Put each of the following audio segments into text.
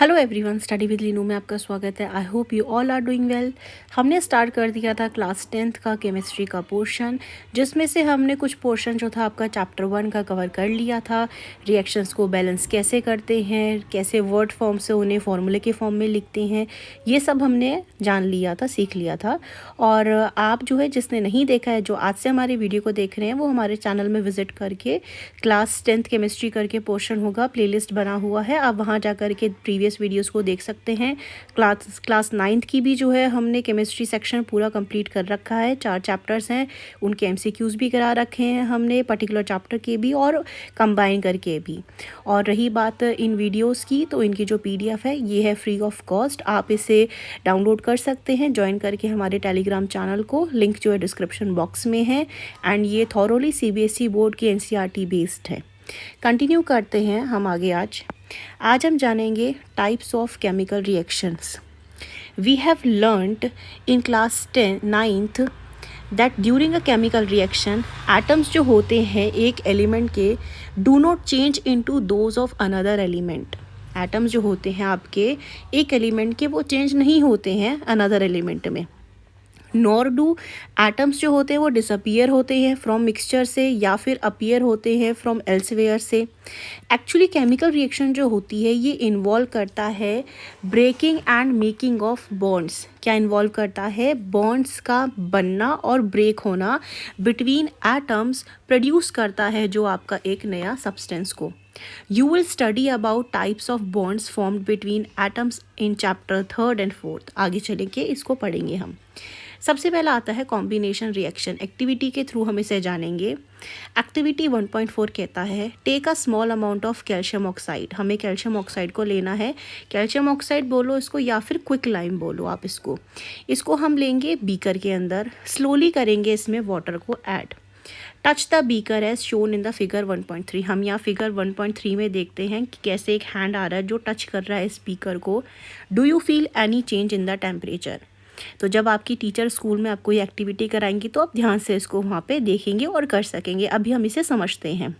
Hello everyone, study with Linu में आपका स्वागत है। I hope you all are doing well. हमने स्टार्ट कर दिया था क्लास 10th का केमिस्ट्री का पोर्शन, जिसमें से हमने कुछ पोर्शन जो था आपका चैप्टर 1 का कवर कर लिया था। रिएक्शंस को बैलेंस कैसे करते हैं, कैसे वर्ड फॉर्म से उन्हें फॉर्मूले के फॉर्म में लिखते हैं, ये सब हमने जान लिया था, सीख लिया था। और आप जो है जिसने नहीं देखा है, जो आज से हमारे वीडियो को देख रहे हैं, वो हमारे चैनल में विजिट करके क्लास 10th केमिस्ट्री करके पोर्शन होगा, प्लेलिस्ट बना हुआ है, आप वहाँ जा कर के प्रीवियस वीडियोस को देख सकते हैं। क्लास 9th की भी जो है हमने केमिस्ट्री सेक्शन पूरा कंप्लीट कर रखा है। 4 चैप्टर्स हैं, उनके एमसीक्यूज़ भी करा रखे हैं हमने, पर्टिकुलर चैप्टर के भी और कंबाइन करके भी। और रही बात इन वीडियोस की, तो इनकी जो पीडीएफ है ये है फ्री ऑफ कॉस्ट, आप इसे डाउनलोड कर सकते हैं ज्वाइन करके हमारे टेलीग्राम चैनल को। लिंक जो है डिस्क्रिप्शन बॉक्स में है। एंड ये थॉरोली सीबीएसई बोर्ड की एनसीईआरटी बेस्ड है। कंटिन्यू करते हैं हम आगे। आज हम जानेंगे types of chemical reactions. We have learned in class 9th that during a chemical reaction atoms जो होते हैं एक एलिमेंट के do not change into those of another element. Atoms जो होते हैं आपके एक एलिमेंट के, वो चेंज नहीं होते हैं अनदर एलिमेंट में। नॉर डू एटम्स जो होते हैं वो डिसअपियर होते हैं फ्रॉम मिक्सचर से या फिर अपीयर होते हैं फ्रॉम एल्सवेयर से। एक्चुअली केमिकल रिएक्शन जो होती है ये इन्वॉल्व करता है breaking and making of bonds. क्या इन्वॉल्व करता है? बॉन्ड्स का बनना और ब्रेक होना बिटवीन एटम्स प्रोड्यूस करता है जो आपका एक नया सब्सटेंस को। You will study about types of bonds formed between atoms in chapter 3rd and 4th। आगे चलेंगे, इसको पढ़ेंगे हम। सबसे पहला आता है कॉम्बिनेशन रिएक्शन। एक्टिविटी के थ्रू हम इसे जानेंगे। एक्टिविटी 1.4 कहता है take a small amount of calcium oxide. हमें कैल्शियम ऑक्साइड को लेना है। कैल्शियम ऑक्साइड बोलो इसको या फिर क्विक लाइम बोलो आप इसको हम लेंगे बीकर के अंदर। स्लोली करेंगे इसमें वाटर को add. Touch the beaker as shown in the figure 1.3। हम यहाँ फिगर 1.3 में देखते हैं कि कैसे एक हैंड आ रहा है जो टच कर रहा है इस बीकर को। Do you feel any change in the temperature? तो जब आपकी टीचर स्कूल में आपको ये एक्टिविटी कराएंगी तो आप ध्यान से इसको वहाँ पे देखेंगे और कर सकेंगे। अभी हम इसे समझते हैं।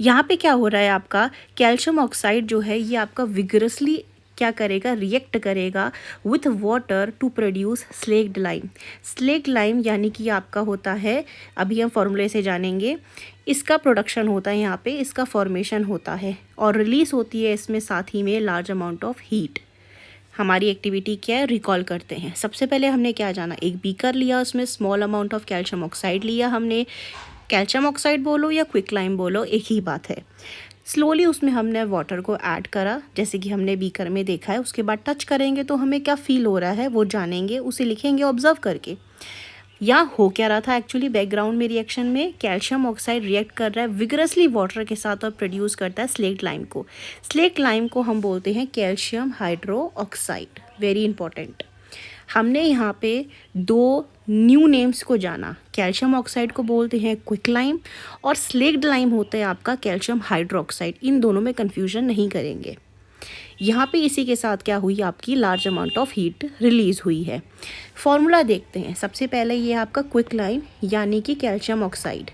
यहाँ पे क्या हो रहा है, आपका कैल्शियम ऑक्साइड जो है ये आपका विगरसली क्या करेगा, रिएक्ट करेगा with water to produce slaked lime. Slaked lime यानी कि आपका होता है, अभी हम फॉर्मूले से जानेंगे, इसका प्रोडक्शन होता है यहाँ पे, इसका फॉर्मेशन होता है और रिलीज होती है इसमें साथ ही में लार्ज अमाउंट ऑफ हीट। हमारी एक्टिविटी क्या है, रिकॉल करते हैं। सबसे पहले हमने क्या जाना, एक बीकर लिया, उसमें small amount of calcium oxide लिया हमने। कैल्शियम ऑक्साइड बोलो या क्विक लाइम बोलो एक ही बात है। स्लोली उसमें हमने वाटर को ऐड करा जैसे कि हमने बीकर में देखा है। उसके बाद टच करेंगे तो हमें क्या फील हो रहा है वो जानेंगे, उसे लिखेंगे ऑब्जर्व करके। यहाँ हो क्या रहा था एक्चुअली बैकग्राउंड में रिएक्शन में, कैल्शियम ऑक्साइड रिएक्ट कर रहा है विगरसली वाटर के साथ और प्रोड्यूस करता है स्लेक्ड लाइम को। स्लेक्ड लाइम को हम बोलते हैं calcium hydro oxide. Very important. हमने यहाँ पे 2 न्यू नेम्स को जाना। कैल्शियम ऑक्साइड को बोलते हैं क्विक लाइम और स्लेक्ड लाइम होता है आपका कैल्शियम हाइड्रोक्साइड। इन दोनों में कन्फ्यूजन नहीं करेंगे। यहाँ पे इसी के साथ क्या हुई, आपकी large amount of heat release हुई है। फॉर्मूला देखते हैं। सबसे पहले ये आपका क्विक लाइम यानी कि कैल्शियम ऑक्साइड।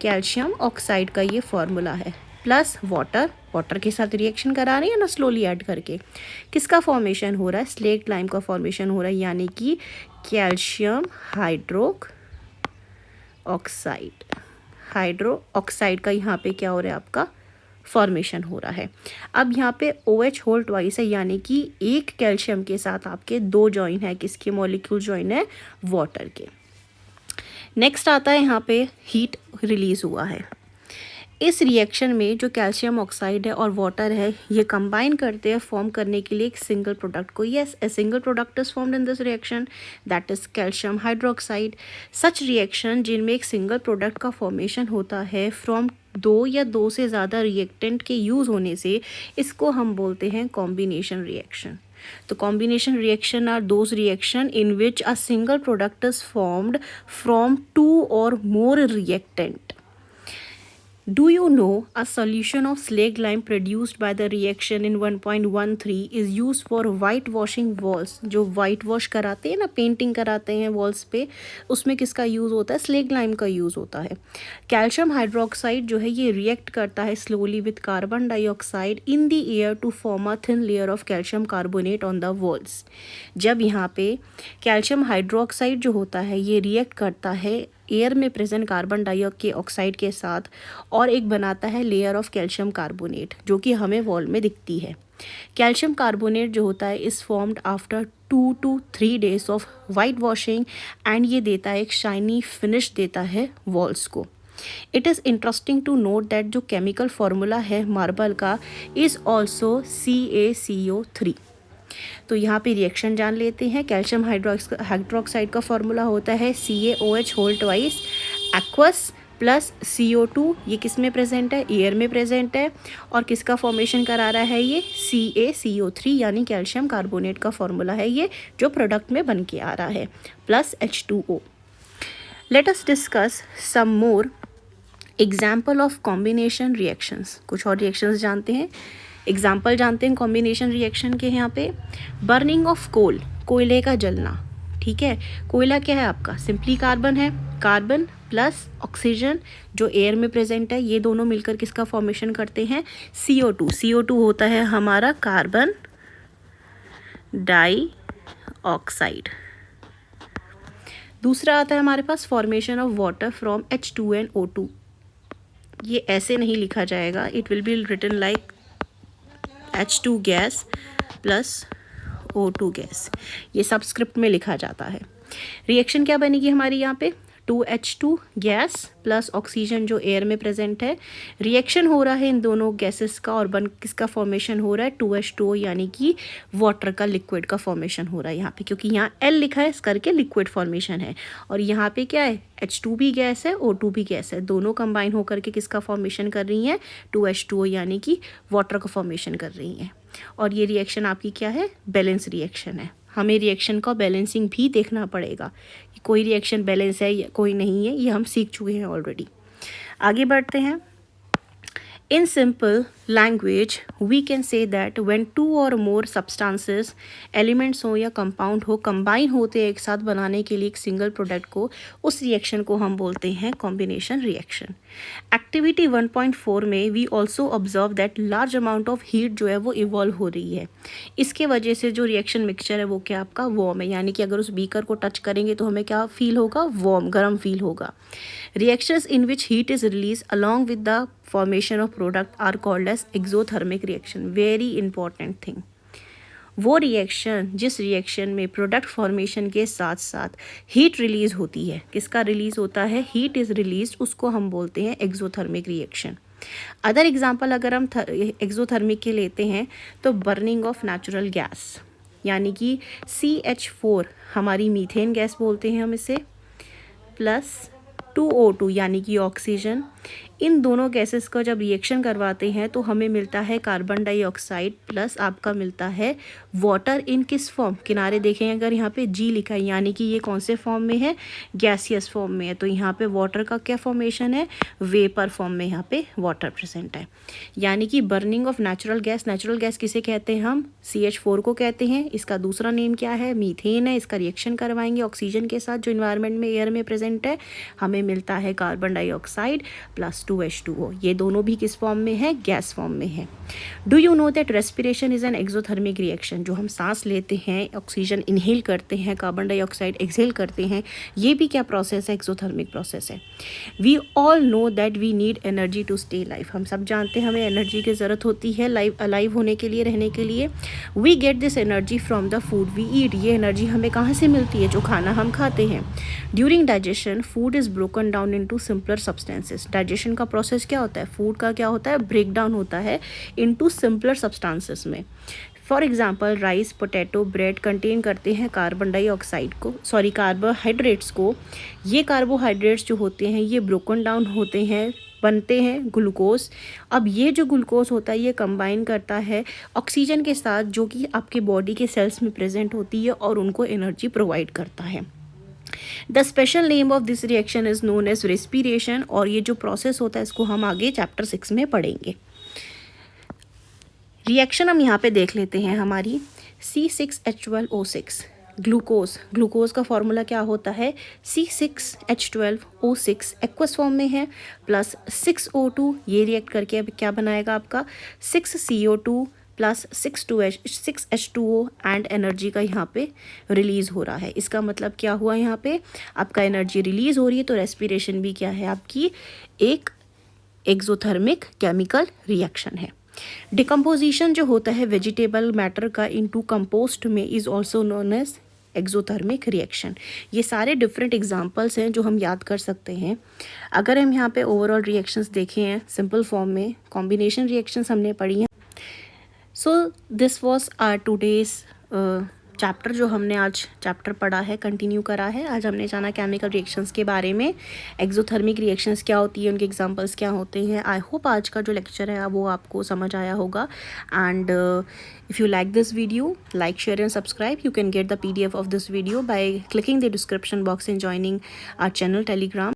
कैल्शियम ऑक्साइड का ये फॉर्मूला है प्लस वाटर। वाटर के साथ रिएक्शन करा रहे हैं ना स्लोली ऐड करके। किसका फॉर्मेशन हो रहा है, स्लेक्ड लाइम का फॉर्मेशन हो रहा है यानी कि कैल्शियम हाइड्रो ऑक्साइड का यहाँ पे क्या हो रहा है, आपका फॉर्मेशन हो रहा है। अब यहाँ पे OH होल ट्वाइस है यानी कि एक कैल्शियम के साथ आपके 2 जॉइन है। किसके मॉलिक्यूल जॉइन है, वाटर के। नेक्स्ट आता है यहाँ पे हीट रिलीज हुआ है। इस रिएक्शन में जो कैल्शियम ऑक्साइड है और वाटर है ये कंबाइन करते हैं फॉर्म करने के लिए एक सिंगल प्रोडक्ट को। Yes, a single product is formed in this reaction, that is calcium hydroxide. Such reaction जिनमें एक सिंगल प्रोडक्ट का फॉर्मेशन होता है फ्रॉम 2 या 2 से ज़्यादा रिएक्टेंट के यूज़ होने से, इसको हम बोलते हैं कॉम्बिनेशन रिएक्शन। तो combination reaction are those reactions in which a single product is formed from 2 or more reactant. Do you know a solution of slag lime produced by the reaction in 1.13 is used for whitewashing walls? जो white wash कराते हैं ना, painting कराते हैं walls पे, उसमें किसका use होता है? स्लेग लाइम का यूज़ होता है। कैल्शियम हाइड्रोक्साइड जो है ये रिएक्ट करता है slowly with carbon dioxide in the air to form a thin layer of calcium carbonate on the walls. जब यहाँ पे कैल्शियम हाइड्रोक्साइड जो होता है ये रिएक्ट करता है एयर में प्रेजेंट कार्बन डाइऑक्साइड के साथ और एक बनाता है लेयर ऑफ कैल्शियम कार्बोनेट जो कि हमें वॉल में दिखती है। कैल्शियम कार्बोनेट जो होता है is formed after 2 to 3 days of white washing and ये देता है एक शाइनी फिनिश देता है वॉल्स को। It is interesting to note that जो केमिकल फार्मूला है मार्बल का इज़ ऑल्सो CaCO3। तो यहाँ पे रिएक्शन जान लेते हैं। कैल्शियम हाइड्रोक्साइड का फॉर्मूला होता है CaOH whole twice aqueous plus CO2। ये किस में प्रेजेंट है? एयर में प्रेजेंट है। और किसका फॉर्मेशन करा रहा है? ये CaCO3 यानी कैल्शियम कार्बोनेट का फॉर्मूला है ये जो प्रोडक्ट में बन के आ रहा है, plus H2O। Let us discuss some more example of combination reactions. कुछ और रिएक्शंस जानते हैं, एग्जाम्पल जानते हैं कॉम्बिनेशन रिएक्शन के। यहाँ पे बर्निंग ऑफ कोल, कोयले का जलना, ठीक है। कोयला क्या है आपका? सिंपली कार्बन है, कार्बन प्लस ऑक्सीजन जो एयर में प्रेजेंट है, ये दोनों मिलकर किसका फॉर्मेशन करते हैं? CO2। CO2 होता है हमारा कार्बन डाइऑक्साइड। दूसरा आता है हमारे पास formation of water from H2NO2। ये ऐसे नहीं लिखा जाएगा, it will be written like H2 gas plus O2 gas, ये सबस्क्रिप्ट में लिखा जाता है। रिएक्शन क्या बनेगी हमारी यहाँ पे? 2H2 गैस प्लस ऑक्सीजन जो एयर में प्रेजेंट है। रिएक्शन हो रहा है इन दोनों गैसेस का और बन किसका फॉर्मेशन हो रहा है? 2H2O यानी कि वाटर का लिक्विड का फॉर्मेशन हो रहा है यहाँ पे, क्योंकि यहाँ L लिखा है इस करके लिक्विड फॉर्मेशन है। और यहाँ पे क्या है? H2 भी गैस है, O2 भी गैस है, दोनों कंबाइन होकर के किसका फॉर्मेशन कर रही हैं? 2H2O यानी कि वाटर का फॉर्मेशन कर रही हैं। और ये रिएक्शन आपकी क्या है? बैलेंस रिएक्शन है। हमें रिएक्शन का बैलेंसिंग भी देखना पड़ेगा, कोई रिएक्शन बैलेंस है या कोई नहीं है, ये हम सीख चुके हैं ऑलरेडी। आगे बढ़ते हैं। In simple language, we can say that when two or more substances, elements हो या compound हो, combine होते हैं एक साथ बनाने के लिए एक single product को, उस reaction को हम बोलते हैं combination reaction। Activity 1.4 में we also observe that large amount of heat जो है वो evolve हो रही है। इसके वजह से जो reaction mixture है वो क्या आपका warm है, यानी कि अगर उस beaker को touch करेंगे तो हमें क्या feel होगा? warm, गर्म feel होगा। Reactions in which heat is released along with the formation of product are called as exothermic reaction। Very important thing। वो रिएक्शन जिस रिएक्शन में प्रोडक्ट फॉर्मेशन के साथ साथ हीट रिलीज होती है, किसका रिलीज होता है? हीट इज रिलीज, उसको हम बोलते हैं एक्सोथर्मिक रिएक्शन। अदर एग्जांपल अगर हम एक्सोथर्मिक के लेते हैं तो बर्निंग ऑफ नेचुरल गैस, यानी कि CH4 हमारी मीथेन गैस बोलते हैं हम इसे, प्लस 2O2 यानी कि ऑक्सीजन। इन दोनों गैसेस का जब रिएक्शन करवाते हैं तो हमें मिलता है कार्बन डाइऑक्साइड प्लस आपका मिलता है वाटर। इन किस फॉर्म? किनारे देखें अगर यहाँ पे G लिखा है, यानी कि ये कौन से फॉर्म में है? गैसियस फॉर्म में है। तो यहाँ पे वाटर का क्या फॉर्मेशन है? वेपर फॉर्म में यहाँ पे वाटर प्रेजेंट है। यानी कि burning of natural gas, natural gas किसे कहते हैं हम? CH4 को कहते हैं। इसका दूसरा नेम क्या है? मीथेन है। इसका रिएक्शन करवाएंगे ऑक्सीजन के साथ जो इन्वायरमेंट में एयर में प्रेजेंट है, हमें मिलता है कार्बन डाइऑक्साइड प्लस 2H2O। ये दोनों भी किस फॉर्म में है? गैस फॉर्म में है। Do you know that respiration is an exothermic reaction? जो हम सांस लेते हैं, ऑक्सीजन इनहेल करते हैं, कार्बन डाइऑक्साइड एक्सहेल करते हैं, ये भी क्या प्रोसेस है? एक्सोथर्मिक प्रोसेस है। We all know that we need energy to stay life. हम सब जानते हैं हमें एनर्जी की ज़रूरत होती है अलाइव होने के लिए, रहने के लिए। We get this energy from the food we eat. ये एनर्जी हमें कहाँ से मिलती है? जो खाना हम खाते हैं। During digestion food is broken down into simpler substances. Digestion का प्रोसेस क्या होता है? फूड का क्या होता है? ब्रेक डाउन होता है इनटू सिंपलर सब्सटेंसेस में। For example rice, potato, bread contain करते हैं कार्बन डाइऑक्साइड को, सॉरी कार्बोहाइड्रेट्स को। ये कार्बोहाइड्रेट्स जो होते हैं ये ब्रोकन डाउन होते हैं, बनते हैं ग्लूकोज। अब ये जो ग्लूकोज होता है ये कंबाइन करता है ऑक्सीजन के साथ जो कि आपके बॉडी के सेल्स में प्रेजेंट होती है और उनको एनर्जी प्रोवाइड करता है। The special name of this reaction is known as respiration, और ये जो प्रोसेस होता है इसको हम आगे चैप्टर 6 में पढ़ेंगे। रिएक्शन हम यहाँ पे देख लेते हैं हमारी C6H12O6 ग्लूकोज का फॉर्मूला क्या होता है, C6H12O6 एक्वस फॉर्म में है, प्लस 6O2, ये रिएक्ट करके अब क्या बनाएगा आपका 6CO2 plus 6H2O and energy का यहाँ पे रिलीज़ हो रहा है। इसका मतलब क्या हुआ, यहाँ पे आपका एनर्जी रिलीज़ हो रही है, तो रेस्पिरेशन भी क्या है आपकी एक एक्सोथर्मिक केमिकल रिएक्शन है। डिकम्पोजिशन जो होता है वेजिटेबल मैटर का इनटू कंपोस्ट में is also known as exothermic reaction. ये सारे डिफरेंट एग्जांपल्स हैं जो हम याद कर सकते हैं। अगर हम यहाँ पे ओवरऑल रिएक्शंस देखें हैं सिंपल फॉर्म में, कॉम्बिनेशन रिएक्शंस हमने पढ़ी हैं। So this was our today's chapter, जो हमने आज चैप्टर पढ़ा है, कंटिन्यू करा है। आज हमने जाना केमिकल रिएक्शंस के बारे में, एक्सोथर्मिक रिएक्शंस क्या होती है, उनके एग्जांपल्स क्या होते हैं। आई होप आज का जो लेक्चर है वो आपको समझ आया होगा। And if you like this video, like, share and subscribe. You can get the PDF of this video by clicking the description box and joining our channel Telegram.